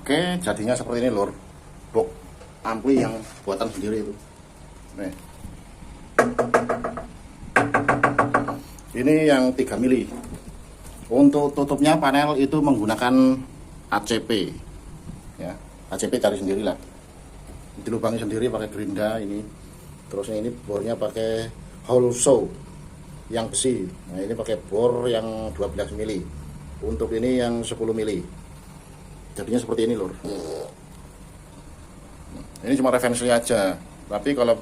Oke, jadinya seperti ini lur. Box ampli yang buatan sendiri itu. Nih. Ini yang 3 mili. Untuk tutupnya panel itu menggunakan ACP. Ya, ACP cari sendiri lah. Dilubangi sendiri pakai gerinda ini. Terus ini bornya pakai hollow yang besi. Nah, ini pakai bor yang 12 mili. Untuk ini yang 10 mili. Jadinya seperti ini lur. Ini cuma referensi aja. Tapi kalau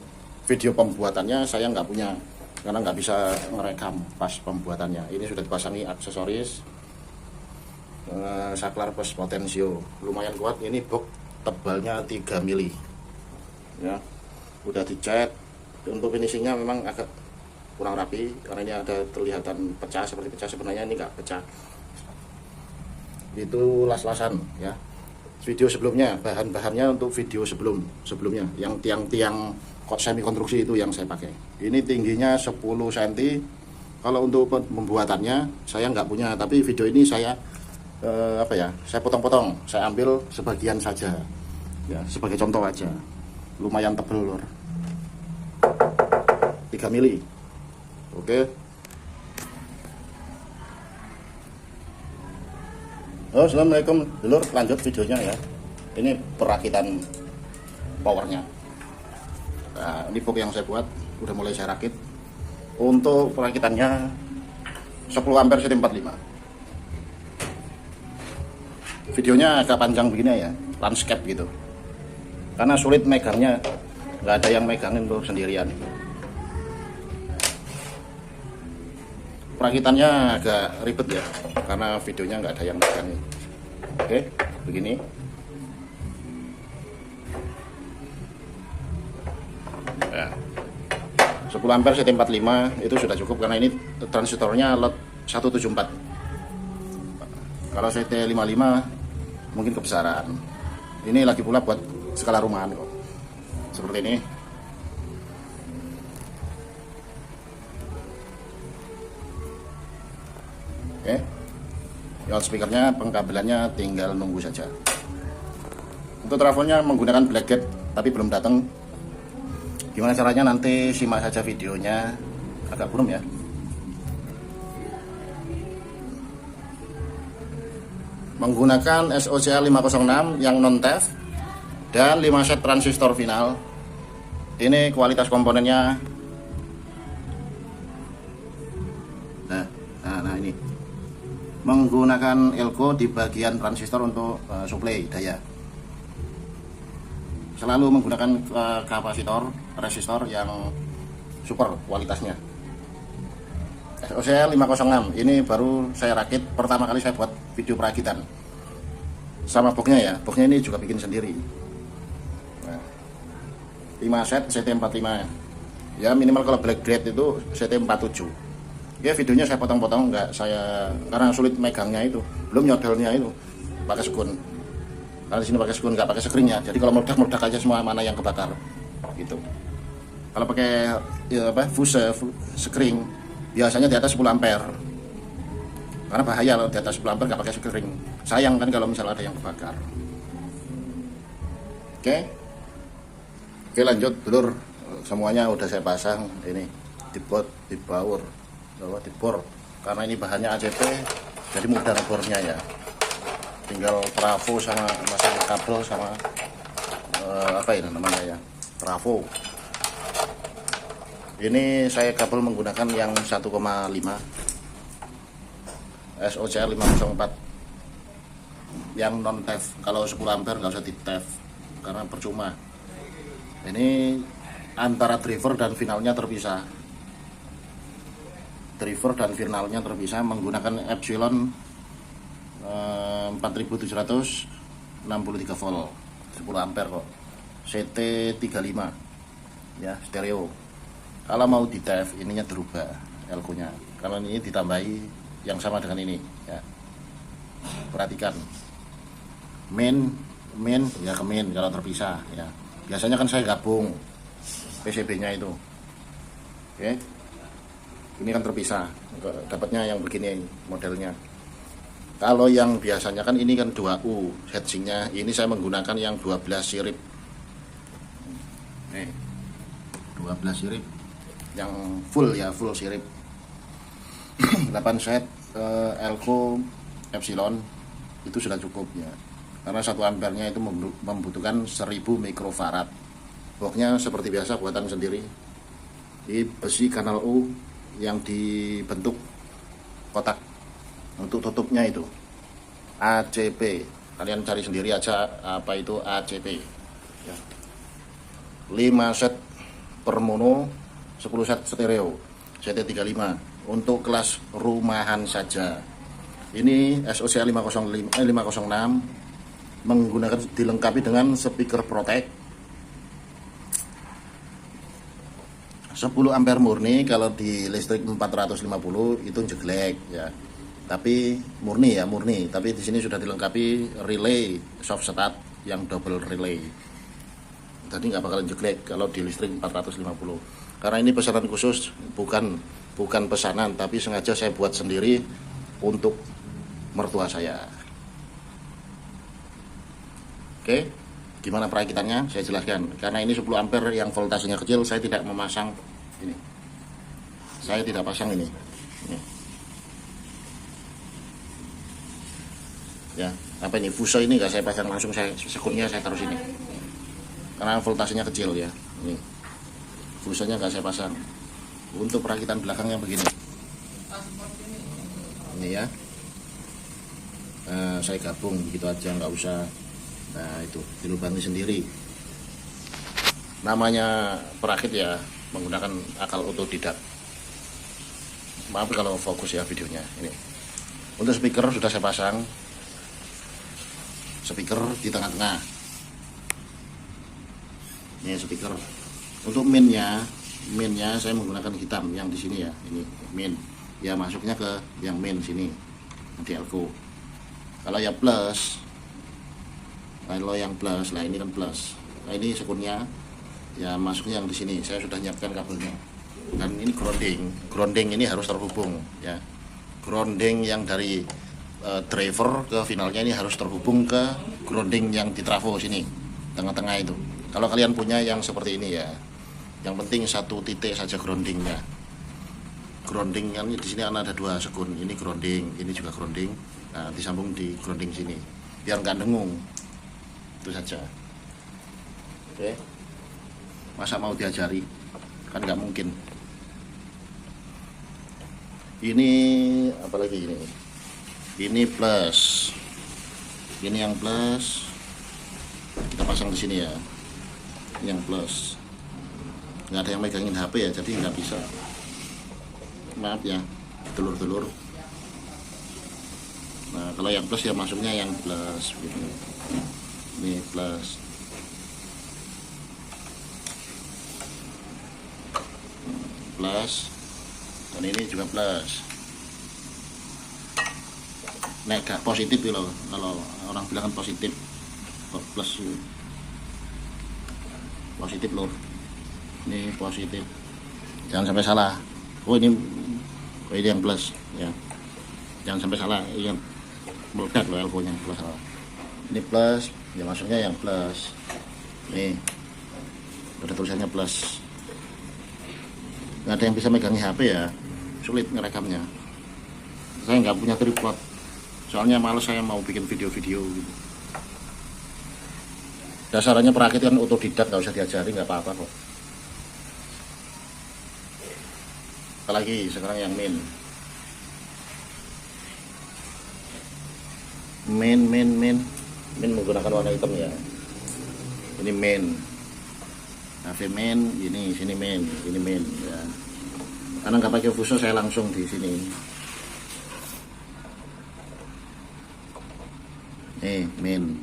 video pembuatannya saya nggak punya, karena nggak bisa ngerekam pas pembuatannya. Ini sudah dipasangi aksesoris saklar plus potensio, lumayan kuat. Ini box tebalnya 3 mili ya, udah dicat. Untuk finishingnya memang agak kurang rapi karena ini ada terlihatan pecah, seperti pecah, sebenarnya ini nggak pecah, itu las-lasan ya. Video sebelumnya, bahan-bahannya untuk video sebelumnya yang tiang-tiang semi konstruksi itu yang saya pakai. Ini tingginya 10 cm. Kalau untuk pembuatannya saya nggak punya, tapi video ini saya saya potong-potong, saya ambil sebagian saja ya, sebagai contoh aja. Lumayan tebel lur, 3 mili. Oke. Oh, assalamualaikum dulur, lanjut videonya ya. Ini perakitan powernya. Nah, ini box yang saya buat udah mulai saya rakit. Untuk perakitannya 10 ampere CT45. Videonya agak panjang begini ya, landscape gitu, karena sulit megangnya, nggak ada yang megangin tuh sendirian. Perakitannya agak ribet ya, karena videonya nggak ada yang megangin. Oke, begini. Ya. 10 ampere CT45 itu sudah cukup, karena ini transistornya lot 174. Kalau CT55 mungkin kebesaran. Ini lagi pula buat skala rumahan kok. Seperti ini. Oke. Loudspeakernya, pengkabelannya tinggal nunggu saja. Untuk trafonya menggunakan blackgate tapi belum datang. Gimana caranya nanti simak saja videonya, agak buram ya. Menggunakan SOCL 506 yang non-TEF dan 5 set transistor final. Ini kualitas komponennya. Nah ini menggunakan elko di bagian transistor untuk suplai daya. Selalu menggunakan kapasitor, resistor yang super kualitasnya. SOCL 506 ini baru saya rakit, pertama kali saya buat video perakitan. Sama boxnya ya, boxnya ini juga bikin sendiri. Nah, 5 set CT45 ya, minimal kalau black grade itu CT47 ya. Videonya saya potong-potong, nggak saya, karena sulit megangnya itu, belum nyodelnya itu pakai sekun. Karena di sini pakai sekun, nggak pakai sekringnya, jadi kalau meledak aja semua mana yang kebakar gitu. Kalau pakai fuse sekring biasanya di atas 10 ampere, karena bahaya kalau di atas 10 ampere nggak pakai sekring. Sayang kan kalau misalnya ada yang kebakar. Oke, lanjut dulur. Semuanya udah saya pasang. Ini di bor, karena ini bahannya ACP, jadi mudah ngebornya ya. Tinggal trafo sama masang kabel sama apa ini namanya ya, trafo. Ini saya kabel menggunakan yang 1,5 SOCL 504 yang non TEF. Kalau 10 ampere nggak usah di TEF karena percuma. Ini antara driver dan finalnya terpisah. Driver dan finalnya terpisah menggunakan epsilon 4763 volt, 10 ampere kok. CT35 ya, stereo. Kalau mau di TEF ininya dirubah elko-nya, kalau ini ditambahi yang sama dengan ini ya. Perhatikan main ya, ke main kalau terpisah ya. Biasanya kan saya gabung PCB-nya itu. Oke. Ini kan terpisah, dapatnya yang begini modelnya. Kalau yang biasanya kan ini kan 2U heatsinknya, ini saya menggunakan yang 12 sirip. Nih, 12 sirip yang full ya, full sirip. 8 set Elko Epsilon itu sudah cukup ya, karena 1 ampernya itu membutuhkan 1000 mikrofarad. Boxnya seperti biasa buatan sendiri, di besi kanal U yang dibentuk kotak. Untuk tutupnya itu ACP, kalian cari sendiri aja apa itu ACP ya. 5 set per mono, 10 set stereo, CT35 untuk kelas rumahan saja. Ini SOC 506 menggunakan, dilengkapi dengan speaker protect 10 ampere murni. Kalau di listrik 450 itu jelek ya, tapi murni ya, murni. Tapi di sini sudah dilengkapi relay soft start yang double relay, jadi nggak bakalan jelek kalau di listrik 450. Karena ini pesanan khusus, bukan pesanan, tapi sengaja saya buat sendiri untuk mertua saya. Oke, gimana perakitannya saya jelaskan. Karena ini 10 ampere yang voltasenya kecil, saya tidak memasang ini, saya tidak pasang ini. Ya, apa ini fuso ini nggak saya pasang langsung, saya sekunnya saya taruh sini karena voltasenya kecil ya. Ini fusonya nggak saya pasang. Untuk perakitan belakangnya begini ini ya, saya gabung begitu aja, nggak usah. Nah itu dilubangi sendiri. Namanya perakit ya, menggunakan akal otodidak. Maaf kalau fokus ya videonya. Ini untuk speaker sudah saya pasang, speaker di tengah-tengah. Ini speaker. Untuk mainnya saya menggunakan hitam yang di sini ya. Ini main ya, masuknya ke yang main sini di Elko. Kalau ya plus, kalau yang plus lah, ini kan plus. Nah ini sekunnya ya, masuknya yang di sini. Saya sudah nyiapkan kabelnya. Dan ini grounding ini harus terhubung ya. Grounding yang dari driver ke finalnya ini harus terhubung ke grounding yang di trafo sini tengah-tengah itu. Kalau kalian punya yang seperti ini ya, yang penting 1 titik saja groundingnya. Grounding kan di sini ada 2 sekun, ini grounding, ini juga grounding. Nah disambung di grounding sini biar nggak dengung, itu saja. Oke, masa mau diajari, kan nggak mungkin. Ini apalagi ini plus, ini yang plus kita pasang di sini ya, yang plus. Nggak ada yang megangin HP ya, jadi nggak bisa, maaf ya telur-telur. Nah kalau yang plus ya masuknya yang plus gitu. Ini plus, dan ini juga plus. Nggak positif gitu loh, kalau orang bilang kan positif, plus positif lor. Ini positif, jangan sampai salah. Ini yang plus ya, jangan sampai salah. Ini meledak loh elko nya, plus salah. Ini plus ya, masuknya yang plus. Nih ada tulisannya plus. Nggak ada yang bisa megangi HP ya, sulit ngerekamnya. Saya nggak punya tripod, soalnya males saya mau bikin video-video gitu. Dasarnya perakit kan otodidak, nggak usah diajari, nggak apa-apa kok. Apalagi sekarang yang main menggunakan warna hitam ya. Ini main, AV main, ini sini main, ini main ya. Karena nggak pakai fuso, saya langsung di sini. Main.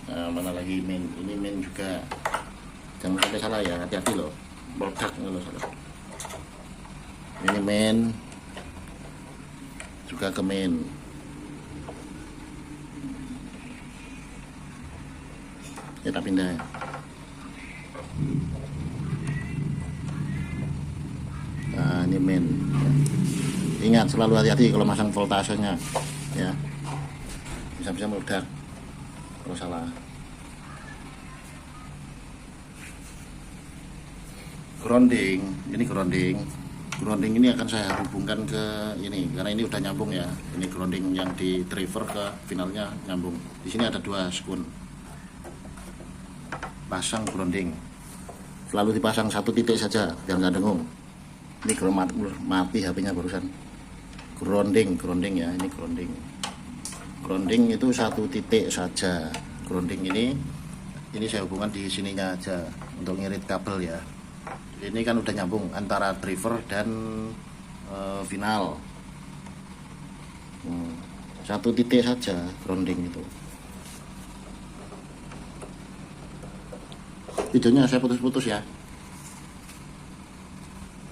Nah, mana lagi main? Ini main juga. Jangan sampai salah ya, hati-hati loh. Meledak kalau salah. Ini main juga ke main. Kita pindah. ingat selalu hati-hati kalau masang voltasenya ya, bisa-bisa meledak kalau salah. Grounding, ini grounding ini akan saya hubungkan ke ini karena ini udah nyambung ya. Ini grounding yang di driver ke finalnya nyambung. Di sini ada 2 sekun. Pasang grounding, selalu dipasang 1 titik saja biar nggak dengung. Ini mati HP-nya barusan. Grounding ya, ini grounding itu 1 titik saja. Grounding ini saya hubungkan di sininya aja untuk ngirit kabel ya. Ini kan udah nyambung antara driver dan final. 1 titik saja grounding itu. Videonya saya putus-putus ya.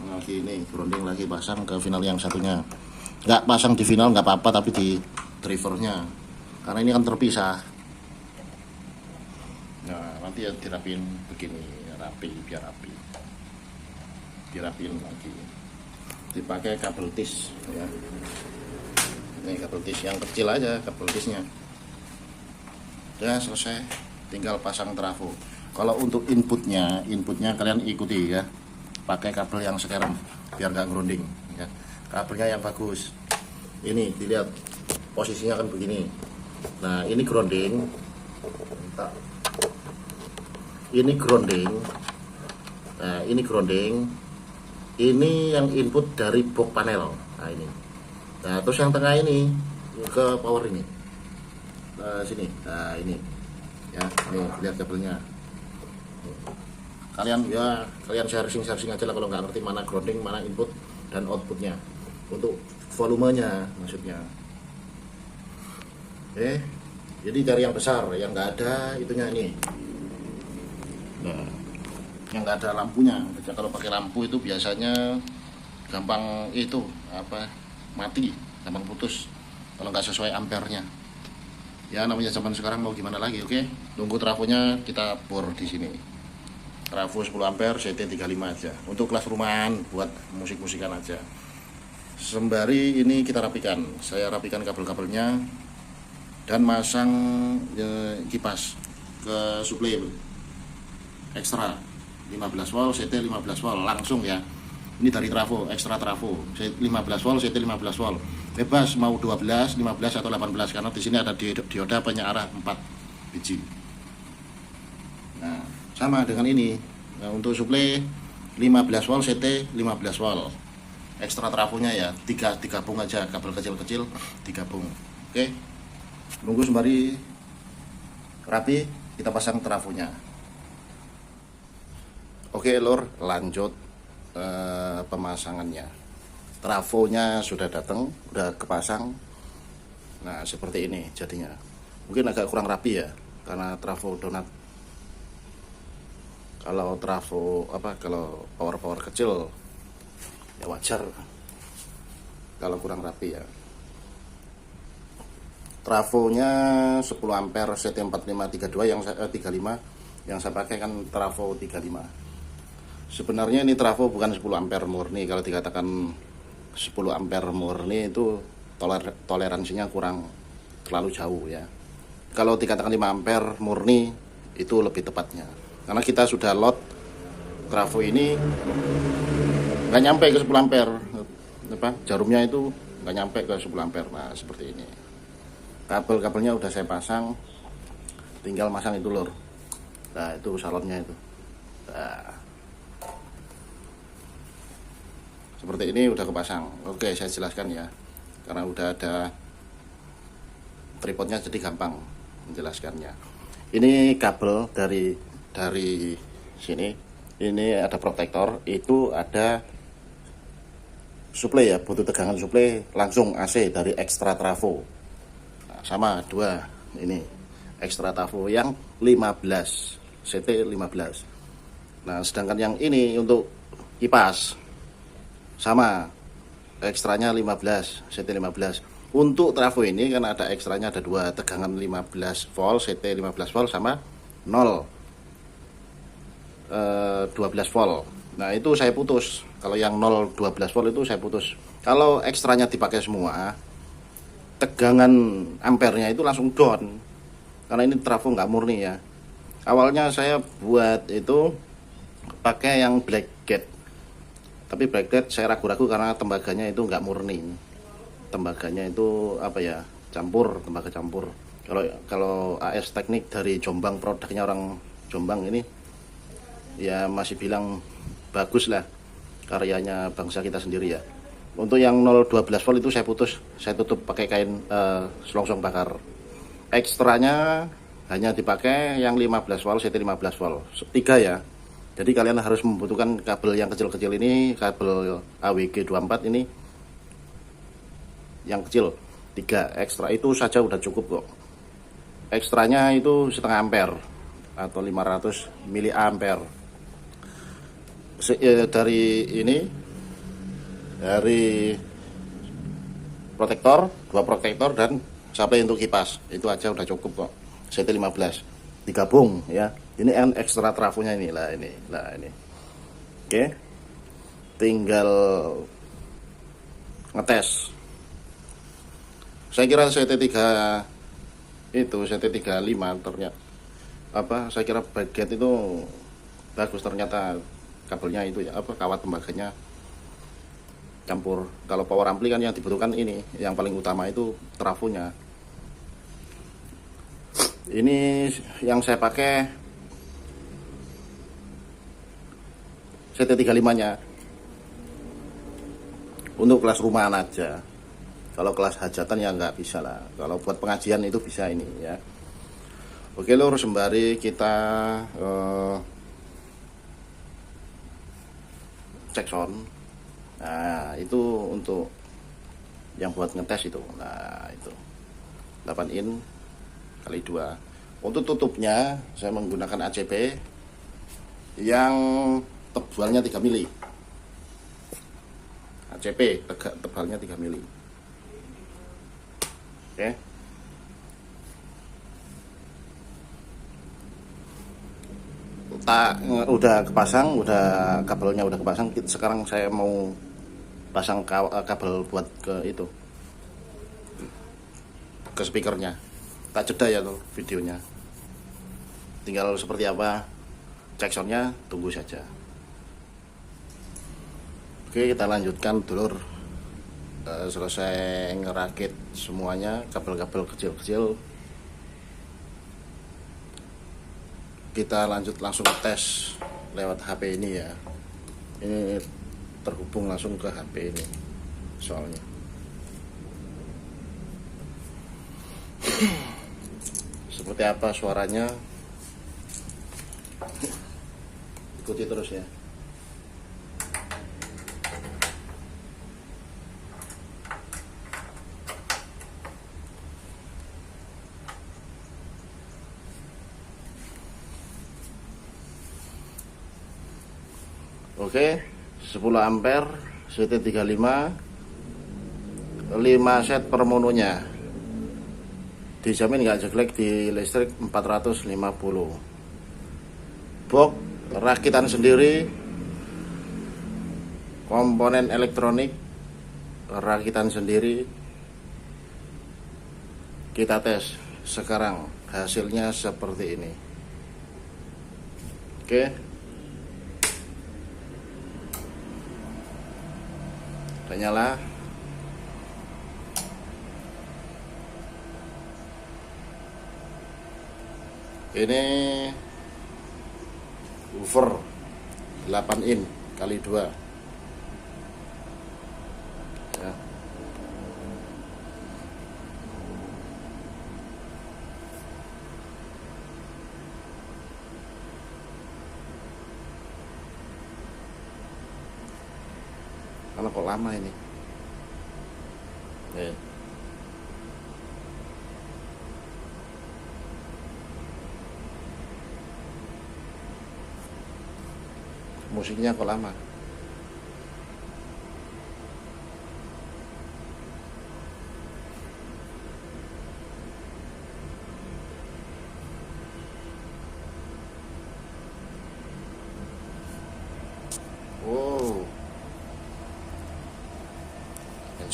Lagi ini grounding lagi pasang ke final yang satunya. Nggak pasang di final nggak apa-apa, tapi di drivernya karena ini kan terpisah. Nah nanti ya dirapiin begini, rapi biar rapi. Dirapiin lagi, dipakai kabel tis ya. Ini kabel tis yang kecil aja, kabel tisnya udah selesai, tinggal pasang trafo. Kalau untuk inputnya kalian ikuti ya, pakai kabel yang sekarang biar nggak grounding ya. Kabelnya yang bagus, ini dilihat posisinya kan begini. Nah ini grounding, nah ini grounding, ini yang input dari box panel. Nah ini, nah terus yang tengah ini ke power ini, sini. Nah ini ya, ini lihat kabelnya. Kalian sharing aja lah kalau nggak ngerti mana grounding, mana input dan outputnya untuk volumenya maksudnya. Jadi cari yang besar, yang nggak ada itunya ini. Nah yang nggak ada lampunya. Kalau pakai lampu itu biasanya gampang itu mati, gampang putus kalau nggak sesuai ampernya ya. Namanya zaman sekarang mau gimana lagi. Oke, tunggu trafonya kita bor di sini. Trafo 10 ampere CT35 aja untuk kelas rumahan, buat musik-musikan aja. Sembari ini kita rapikan, saya rapikan kabel-kabelnya dan masang kipas ke suplai ekstra 15 volt CT 15 volt langsung ya. Ini dari trafo, ekstra trafo 15 volt CT 15 volt. Bebas mau 12, 15 atau 18 karena di sini ada dioda penyearah 4 biji. Nah, sama dengan ini. Nah, untuk suplai 15 volt CT 15 volt. Ekstra trafonya ya, digabung aja, kabel kecil-kecil digabung. Oke. Nunggu sembari rapi kita pasang trafonya. Oke lor, lanjut pemasangannya. Trafonya sudah datang, sudah kepasang. Nah seperti ini jadinya. Mungkin agak kurang rapi ya, karena trafo donat. Kalau trafo kalau power kecil ya wajar kalau kurang rapi ya. Trafonya 10 ampere CT4532 yang 35 yang saya pakai kan trafo 35. Sebenarnya ini trafo bukan 10 ampere murni. Kalau dikatakan 10 ampere murni itu toleransinya kurang terlalu jauh ya. Kalau dikatakan 5 ampere murni itu lebih tepatnya. Karena kita sudah load trafo ini nggak nyampe ke 10 ampere. Jarumnya itu nggak nyampe ke 10 ampere. Nah seperti ini. Kabel-kabelnya udah saya pasang, tinggal masang itu lor. Nah itu salonnya itu. Nah, seperti ini udah kepasang. Oke, saya jelaskan ya, karena udah ada tripodnya jadi gampang menjelaskannya. Ini kabel dari sini, ini ada protektor, itu ada suplai ya, butuh tegangan suplai langsung AC dari ekstra trafo. Nah, sama 2 ini ekstra trafo yang 15 CT 15. Nah sedangkan yang ini untuk kipas sama ekstranya 15 CT 15. Untuk trafo ini kan ada ekstranya, ada 2 tegangan 15 volt CT 15 volt sama 12 volt. Nah itu saya putus. Kalau yang 12 volt itu saya putus Kalau ekstranya dipakai semua, tegangan ampernya itu langsung down, karena ini trafo nggak murni ya. Awalnya saya buat itu pakai yang black gate, tapi black gate saya ragu-ragu karena tembaganya itu nggak murni. Tembaganya itu apa ya, campur, tembaga campur. Kalau AS Teknik dari Jombang, produknya orang Jombang ini ya masih bilang bagus lah, karyanya bangsa kita sendiri ya. Untuk yang 012 volt itu saya tutup pakai kain selongsong bakar. Ekstranya hanya dipakai yang 15 volt, CT 15 volt, 3 ya. Jadi kalian harus membutuhkan kabel yang kecil-kecil ini, kabel AWG 24 ini yang kecil, 3 ekstra itu saja udah cukup kok. Ekstranya itu setengah ampere atau 500 miliampere. Dari protektor, 2 protektor dan supply untuk kipas, itu aja udah cukup kok. CT 15 digabung ya. Ini ekstra trafonya ini. Oke, tinggal ngetes. Saya kira CT35 ternyata saya kira bagian itu bagus, ternyata kabelnya itu ya, kawat tembaganya campur. Kalau power ampli kan yang dibutuhkan ini, yang paling utama itu trafonya. Ini yang saya pakai CT35 nya untuk kelas rumahan aja. Kalau kelas hajatan ya nggak bisa lah. Kalau buat pengajian itu bisa ini ya. Oke lur, sembari kita cek sound. Nah itu untuk yang buat ngetes itu. Nah itu 8 in kali 2. Untuk tutupnya saya menggunakan ACP yang tebalnya 3 mili. ACP tebalnya 3 mili. Oke. Udah kepasang, kabelnya udah kepasang. Sekarang saya mau pasang kabel buat ke speakernya. Tak jeda ya tuh videonya. Tinggal seperti apa cek soundnya, tunggu saja. Oke, kita lanjutkan dulur. Selesai ngerakit semuanya, kabel-kabel kecil-kecil, kita lanjut langsung tes lewat HP ini ya. Ini terhubung langsung ke HP ini soalnya. Seperti apa suaranya, ikuti terus ya. Oke, 10 ampere, CT35, 5 set per mononya. Dijamin nggak jelek di listrik 450. Box rakitan sendiri, komponen elektronik rakitan sendiri. Kita tes sekarang, hasilnya seperti ini. Oke, udah nyala. Ini woofer 8 in kali 2 ya. Karena kok lama ini ya. Musiknya kok lama. Wow,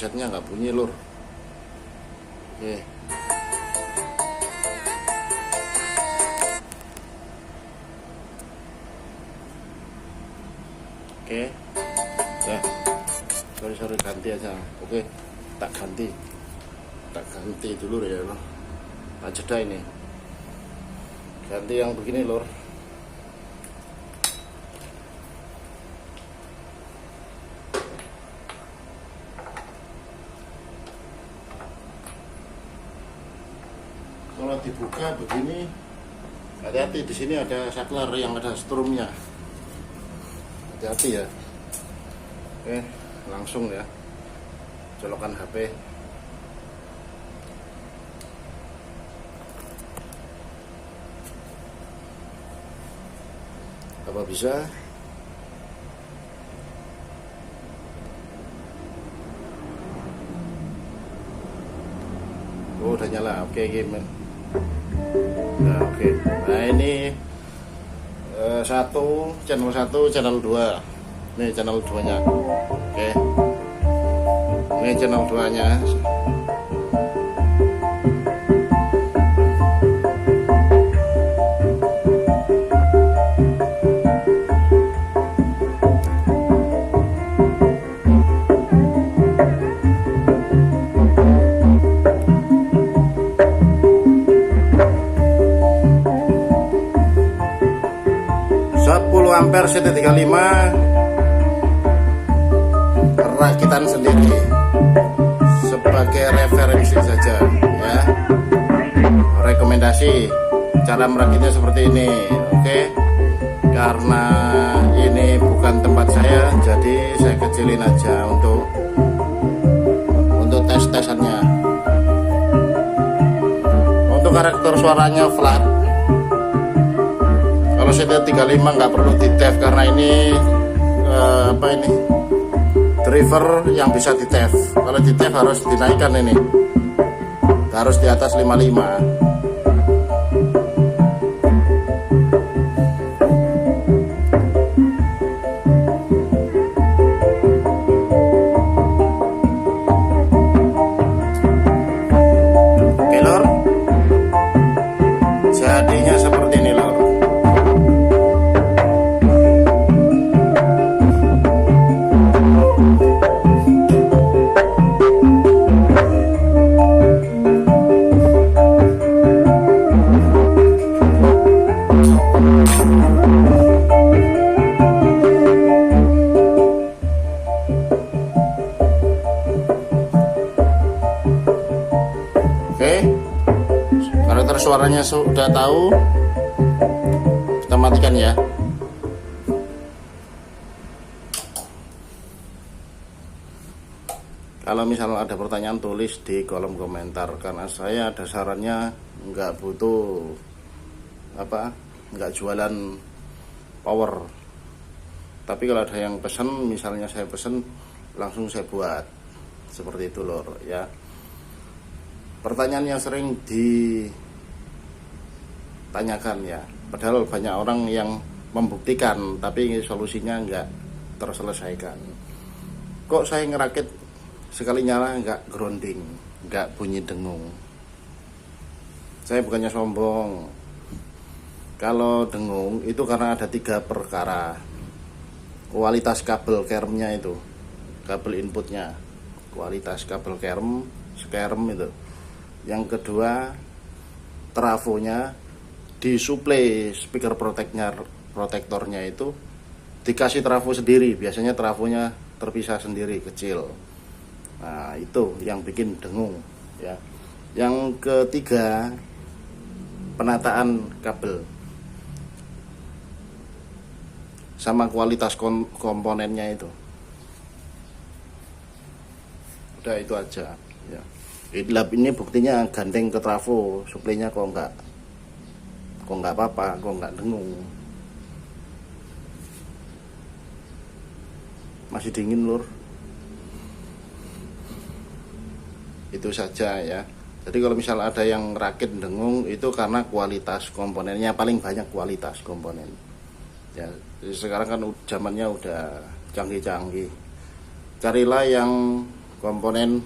headsetnya nggak bunyi lur. Oke. Oke. Ya. Sorry ganti aja. Oke. Tak ganti dulu ya lur. Tak jeda ini. Ganti yang begini lur. Kalau dibuka begini, hati-hati, di sini ada saklar yang ada strumnya. Hati-hati ya. Oke, langsung ya. Colokan HP. Apa bisa? Oh, udah nyala. Oke, game. Nah, oke. Nah, ini channel 1, channel 2. Ini channel 2-nya. Oke. Ini channel 2-nya. Ampere CT35 rakitan sendiri sebagai referensi saja ya, rekomendasi cara merakitnya seperti ini. Oke, karena ini bukan tempat saya, jadi saya kecilin aja untuk tes-tesannya. Untuk karakter suaranya flat. Kalau CT35 nggak perlu di TEF karena ini driver yang bisa di TEF. Kalau di TEF harus dinaikkan, ini harus di atas 55. Oke lor, jadinya seperti ini lor. Oke, karakter suaranya sudah tahu, kita matikan ya. Kalau misalnya ada pertanyaan, tulis di kolom komentar, karena saya dasarannya nggak butuh nggak jualan power. Tapi kalau ada yang pesen, misalnya saya pesen, langsung saya buat seperti itu lor ya. Pertanyaan yang sering ditanyakan ya, padahal banyak orang yang membuktikan tapi solusinya nggak terselesaikan. Kok saya ngerakit sekali nyala nggak grounding, nggak bunyi dengung? Saya bukannya sombong. Kalau dengung itu karena ada 3 perkara. Kualitas kabel kermnya itu, kabel inputnya, kualitas kabel skerm itu. Yang kedua, trafonya, disuplai speaker protektornya itu dikasih trafo sendiri, biasanya trafonya terpisah sendiri, kecil. Nah, itu yang bikin dengung ya. Yang ketiga, penataan kabel sama kualitas komponennya itu. Udah itu aja ya. Ini buktinya gandeng ke trafo, suplainya kok nggak apa-apa, kok nggak dengung. Masih dingin lur. Itu saja ya. Jadi kalau misal ada yang rakit dengung, itu karena kualitas komponennya, paling banyak kualitas komponen ya. Sekarang kan zamannya udah canggih-canggih. Carilah yang komponen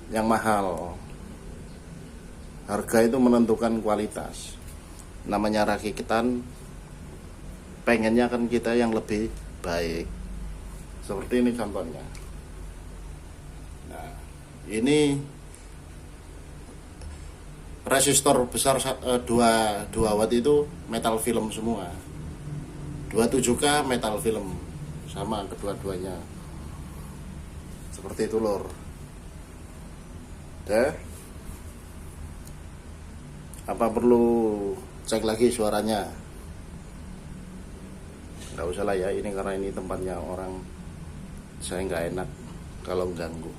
yang mahal. Harga itu menentukan kualitas. Namanya rakitan, pengennya kan kita yang lebih baik. Seperti ini contohnya. Nah, ini resistor besar 2 watt itu metal film semua. 27K metal film sama kedua-duanya. Seperti itu lor. Deh. Apa perlu cek lagi suaranya? Nggak usah lah ya, ini karena ini tempatnya orang, saya nggak enak kalau ganggu.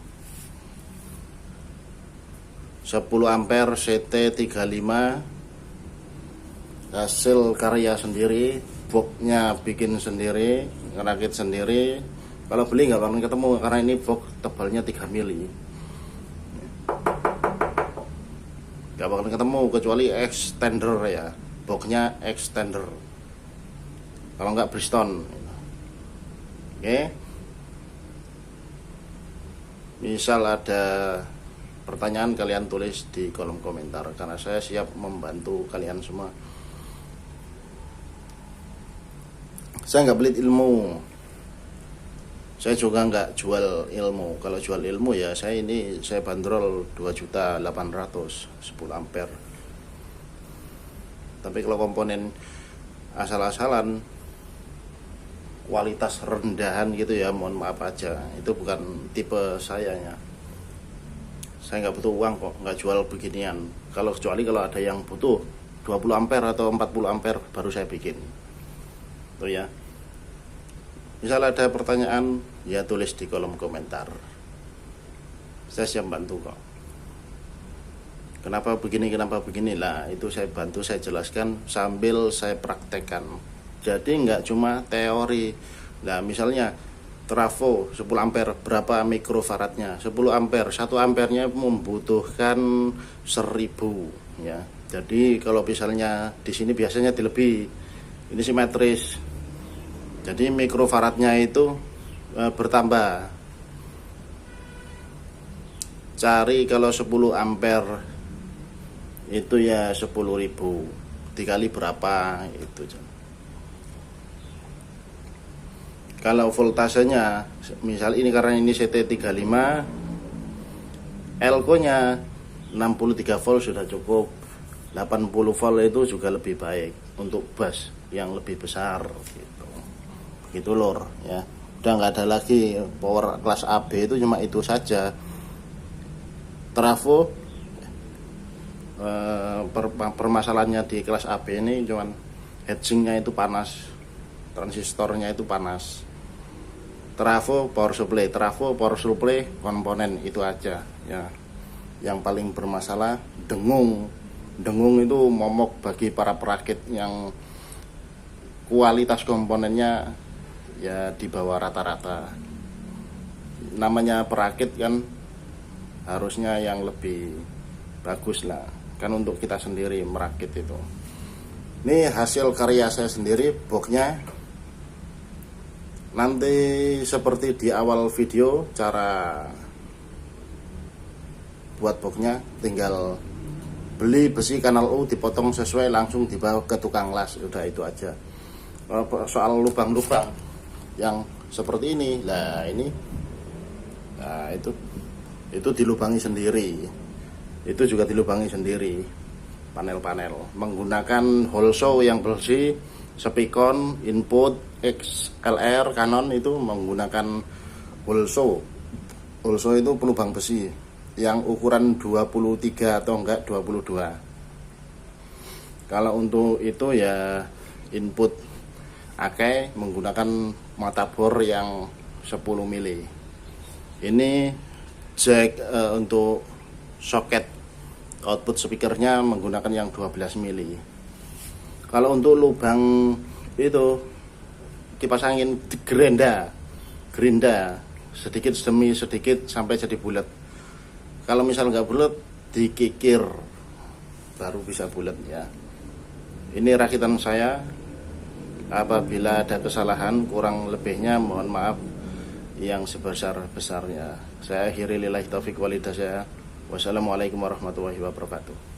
10 ampere CT35, hasil karya sendiri, boxnya bikin sendiri, ngerakit sendiri. Kalau beli nggak bakalan ketemu karena ini box tebalnya 3 mili. Gak bakalan ketemu kecuali extender ya, boxnya extender, kalau nggak Bristol. Oke, misal ada pertanyaan kalian tulis di kolom komentar karena saya siap membantu kalian semua. Saya nggak pelit ilmu, saya juga nggak jual ilmu. Kalau jual ilmu ya saya bandrol 2.800.000 10 ampere. Tapi kalau komponen asal-asalan kualitas rendahan gitu ya, mohon maaf aja, itu bukan tipe saya ya. Saya nggak butuh uang kok, nggak jual beginian. Kecuali kalau ada yang butuh 20 ampere atau 40 ampere baru saya bikin. Tuh ya. Misal ada pertanyaan, ya tulis di kolom komentar. Saya siap bantu kok. Kenapa begini lah, itu saya bantu, saya jelaskan sambil saya praktekkan. Jadi nggak cuma teori. Nah misalnya trafo 10 ampere berapa mikrofaradnya? 10 ampere, 1 ampernya membutuhkan 1000 ya. Jadi kalau misalnya di sini biasanya dilebih, ini simetris. Jadi mikrofaradnya itu bertambah. Cari kalau 10 ampere itu ya 10.000, dikali berapa itu. Kalau voltasenya misal ini karena ini CT35, Elko nya 63 volt sudah cukup. 80 volt itu juga lebih baik untuk bass yang lebih besar gitu. Gitu lor ya. Udah nggak ada lagi power kelas AB, itu cuma itu saja. Trafo permasalahannya di kelas AB ini cuman heatsingnya itu panas, transistornya itu panas. Trafo power supply komponen itu aja ya. Yang paling bermasalah dengung itu momok bagi para perakit yang kualitas komponennya ya di bawah rata-rata. Namanya perakit kan harusnya yang lebih bagus lah, kan untuk kita sendiri merakit itu. Ini hasil karya saya sendiri, boxnya. Nanti seperti di awal video cara buat boxnya, tinggal beli besi kanal U, dipotong sesuai, langsung dibawa ke tukang las, udah itu aja. Soal lubang-lubang yang seperti ini, nah ini, nah itu dilubangi sendiri, itu juga dilubangi sendiri panel-panel menggunakan holso yang bersih, Spicon input XLR Canon itu menggunakan holso itu pelubang besi yang ukuran 23 atau enggak 22. Kalau untuk itu ya input Akai menggunakan mata bor yang 10 mili. Ini jack untuk soket output speakernya menggunakan yang 12 mili. Kalau untuk lubang itu kipas angin gerinda sedikit demi sedikit sampai jadi bulat. Kalau misal nggak bulat, dikikir baru bisa bulat ya. Ini rakitan saya. Apabila ada kesalahan kurang lebihnya mohon maaf yang sebesar-besarnya. Saya akhiri lillahi taufik walhidayah. Wassalamualaikum warahmatullahi wabarakatuh.